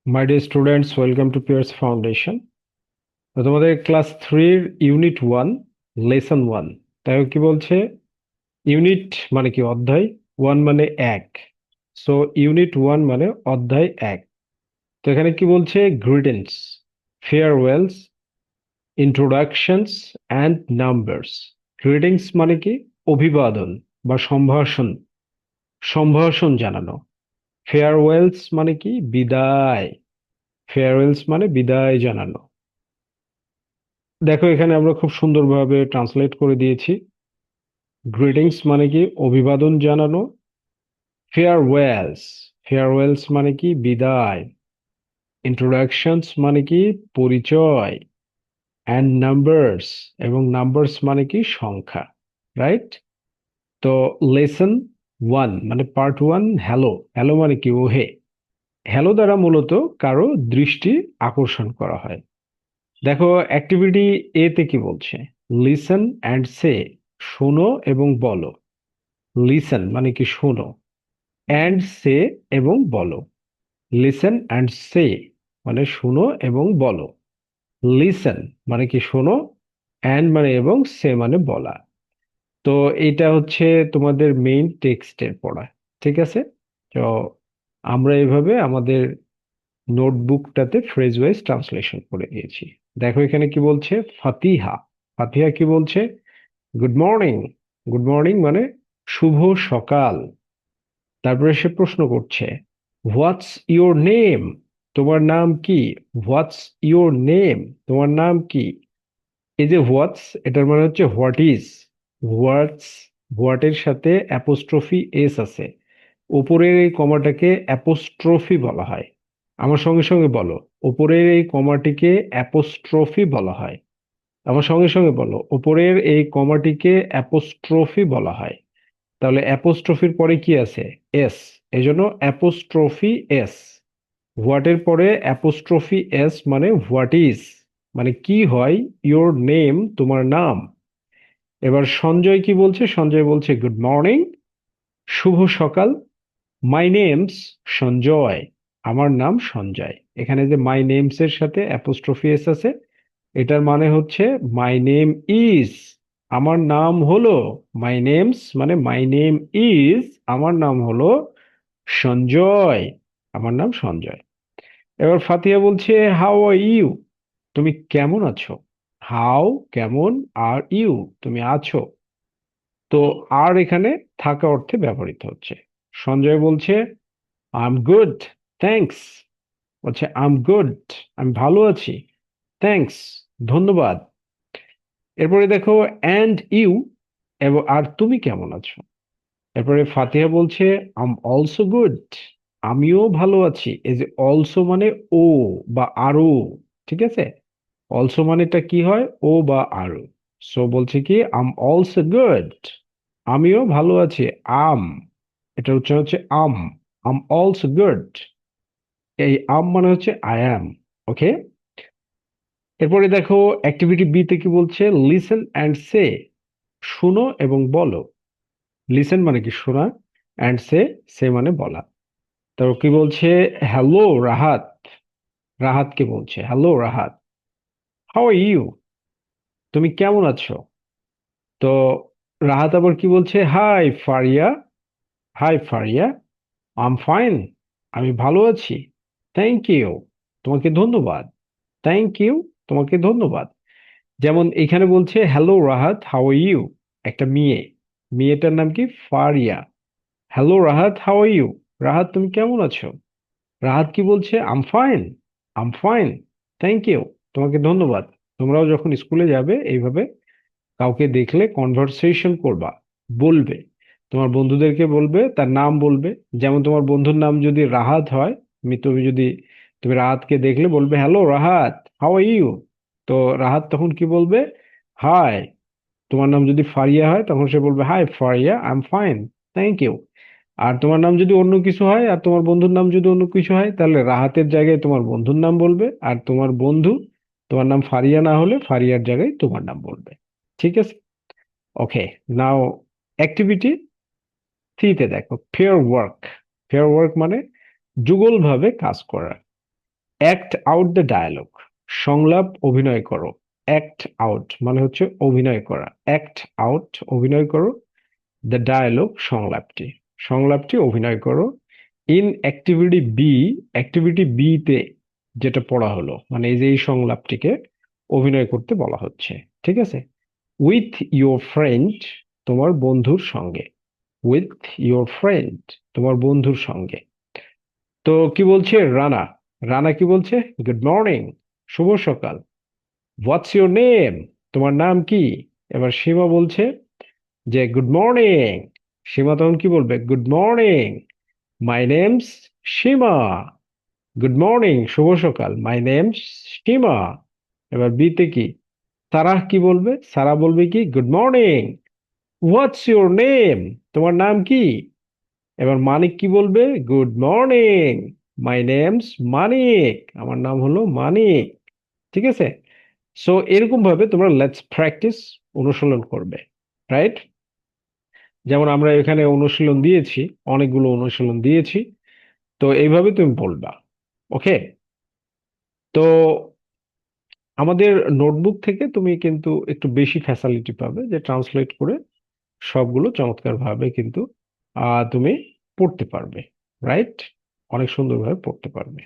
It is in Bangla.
My dear students, welcome to Pierce Foundation. তো তোমাদের ক্লাস থ্রির ইউনিট ওয়ান, লেসন ওয়ান। তাই কি বলছে? ইউনিট মানে কি? অধ্যায়। ওয়ান মানে এক। সো ইউনিট ওয়ান মানে অধ্যায় এক। তো এখানে কি বলছে? Greetings, farewells, introductions and numbers. Greetings মানে কি? অভিবাদন বা সম্ভাষণ, সম্ভাষণ জানানো। ফেয়ারওয়েলস মানে কি? বিদায়। ফেয়ারওয়েলস মানে বিদায় জানানো। দেখো, এখানে আমরা খুব সুন্দরভাবে ট্রান্সলেট করে দিয়েছি। গ্রিটিংস মানে কি? অভিবাদন জানানো। ফেয়ারওয়েলস, ফেয়ারওয়েলস মানে কি? বিদায়। ইন্ট্রোডাকশনস মানে কি? পরিচয়। অ্যান্ড নাম্বারস, এবং নাম্বারস মানে কি? সংখ্যা। রাইট? তো লেসন ওয়ান মানে পার্ট ওয়ান, হ্যালো। হ্যালো মানে কি? ওহে। হ্যালো দ্বারা মূলত কারো দৃষ্টি আকর্ষণ করা হয়। দেখো, অ্যাক্টিভিটি এ তে কি বলছে? লিসেন অ্যান্ড সে, শোনো এবং বলো। লিসেন মানে কি? শোনো। অ্যান্ড সে এবং বলো। লিসেন অ্যান্ড সে মানে শোনো এবং বলো। লিসেন মানে কি? শোনো। অ্যান্ড মানে এবং, সে মানে বলা। তো এটা হচ্ছে তোমাদের মেইন টেক্সটের পড়া। ঠিক আছে? তো আমরা এভাবে আমাদের নোটবুকটাতে ফ্রেজ ওয়াইজ ট্রান্সলেশন করে দিয়েছি। দেখো এখানে কি বলছে? ফাতিহা। ফাতিহা কি বলছে? Good morning. গুড মর্নিং মানে শুভ সকাল। তারপরে সে প্রশ্ন করছে, হোয়াটস ইওর নেম? তোমার নাম কি? What's your name? তোমার নাম কি? এই যে হোয়াটস, এটার মানে হচ্ছে হোয়াট ইজ। হোয়াটস, হোয়াটের সাথে অ্যাপোস্ট্রফি এস আছে। উপরের এই কমাটাকে অ্যাপোস্ট্রফি বলা হয়। আমার সঙ্গে সঙ্গে বলো, উপরের এই কমাটিকে অ্যাপোস্ট্রফি বলা হয়। আমার সঙ্গে সঙ্গে বলো, উপরের এই কমাটিকে অ্যাপোস্ট্রফি বলা হয়। তাহলে অ্যাপোস্ট্রফির পরে কি আছে? এস। এই জন্য অ্যাপোস্ট্রফি এস। হোয়াটের পরে অ্যাপোস্ট্রফি এস মানে হোয়াট ইজ, মানে কি হয়? ইওর নেম, তোমার নাম। এবার সঞ্জয় কি বলছে? সঞ্জয় বলছে গুড মর্নিং, শুভ সকাল। মাই নেমস সঞ্জয়, আমার নাম সঞ্জয়। এখানে যে মাই নেমস এর সাথে অ্যাপোস্ট্রফি এস আছে, এটার মানে হচ্ছে মাই নেম ইজ, আমার নাম হলো। মাই নেমস মানে মাই নেম ইজ, আমার নাম হলো সঞ্জয়। আমার নাম সঞ্জয়। এবার ফাতিহা বলছে হাউ আর ইউ? তুমি কেমন আছো? হাউ, কেমন, আর ইউ, তুমি আছো। তো আর এখানে থাকা অর্থে ব্যবহৃত হচ্ছে। সঞ্জয় বলছে আই এম গুড, থ্যাঙ্কস। বলছে আই এম গুড, আমি ভালো আছি। থ্যাঙ্কস, ধন্যবাদ। এরপরে দেখো অ্যান্ড ইউ, এবং আর তুমি কেমন আছো? এরপরে ফাতিহা বলছে আম অলসো গুড, আমিও ভালো আছি। এই যে অলসো মানে ও বা আরো। ঠিক আছে? অলসো মানেটা কি হয়? ও বা আরো। সো বলছে কি আম অলসো গুড, আমিও ভালো আছি। আম, এটা উচ্চারণ হচ্ছে আম। আম অলসো গুড। এই আম মানে হচ্ছে আই অ্যাম। ওকে। এরপরে দেখো অ্যাক্টিভিটি বি তে কি বলছে? লিসেন অ্যান্ড সে, শুনো এবং বলো। লিসেন মানে কি? শোনা। অ্যান্ড সে, সে মানে বলা। তো কি বলছে? হ্যালো রাহাত। রাহাতকে বলছে hello Rahat. How are you? তুমি কেমন আছো? তো রাহাত আবার কি বলছে? Hi Faria. Hi Faria, I'm fine, আমি ভালো আছি। থ্যাংক ইউ, তোমাকে ধন্যবাদ। থ্যাংক ইউ, তোমাকে ধন্যবাদ। যেমন এখানে বলছে hello Rahat, how are you? একটা মেয়ে, মেয়েটার নাম কি? Faria. Hello Rahat, how are you? Rahat তুমি কেমন আছো? রাহাত কি বলছে? I'm fine. I'm fine, thank you, তোমাকে ধন্যবাদ। তোমরাও যখন স্কুলে যাবে এইভাবে কাউকে দেখলে কনভারসেশন করবা, বলবে। তোমার বন্ধুদেরকে বলবে, তার নাম বলবে। যেমন তোমার বন্ধুর নাম যদি রাহাত হয়, তুমি রাহাতকে দেখলে বলবে hello Rahat, how are you? তো রাহাত তখন কি বলবে? হাই। তোমার নাম যদি ফারিয়া হয় তখন সে বলবে hi Faria, I am fine, thank you. আর তোমার নাম যদি অন্য কিছু হয়, আর তোমার বন্ধুর নাম যদি অন্য কিছু হয়, তাহলে রাহাতের জায়গায় তোমার বন্ধুর নাম বলবে। আর তোমার বন্ধু, তোমার নাম ফারিয়া না হলে ফারিয়ার জায়গায় তোমার নাম বলবে। ঠিক আছে? ওকে। নাও অ্যাক্টিভিটি থ্রিতে দেখো ফেয়ার ওয়ার্ক। ফেয়ার ওয়ার্ক মানে যুগলভাবে কাজ করা। অ্যাক্ট আউট দ্য ডায়ালগ, সংলাপ অভিনয় করো। অ্যাক্ট আউট মানে হচ্ছে অভিনয় করা, অ্যাক্ট আউট অভিনয় করো, দ্য ডায়ালগ সংলাপটি, সংলাপটি অভিনয় করো। In activity B, activity B তে যেটা পড়া হলো, মানে এই যে এই সংলাপটিকে অভিনয় করতে বলা হচ্ছে, ঠিক আছে। উইথ ইউর ফ্রেন্ড, তোমার বন্ধুর সঙ্গে, উইথ ইউর ফ্রেন্ড, তোমার বন্ধুর সঙ্গে। তো কি বলছে রানা, রানা কি বলছে? গুড মর্নিং, শুভ সকাল। হোয়াটস ইউর নেম, তোমার নাম কি? এবার সীমা বলছে যে গুড মর্নিং। সীমা তখন কি বলবে? Good morning, my name's Seema. Good morning, শুভ সকাল, মাই নেমস সীমা। এবার বিতে কি? সারাহ কি বলবে? সারা বলবে কি? Good morning, what's your name, তোমার নাম কি? এবার মানিক কি বলবে? গুড মর্নিং, মাই নেমস মানিক, আমার নাম হলো মানিক, ঠিক আছে। সো এরকম ভাবে তোমরা লেটস প্র্যাকটিস অনুশীলন করবে, রাইট? যেমন আমরা এখানে অনুশীলন দিয়েছি, অনেকগুলো অনুশীলন দিয়েছি, তো এইভাবে তুমি বলবা। ওকে, তো আমাদের নোটবুক থেকে তুমি কিন্তু একটু বেশি ফ্যাসিলিটি পাবে, যে ট্রান্সলেট করে সবগুলো চমৎকারভাবে কিন্তু তুমি পড়তে পারবে, রাইট? অনেক সুন্দরভাবে পড়তে পারবে।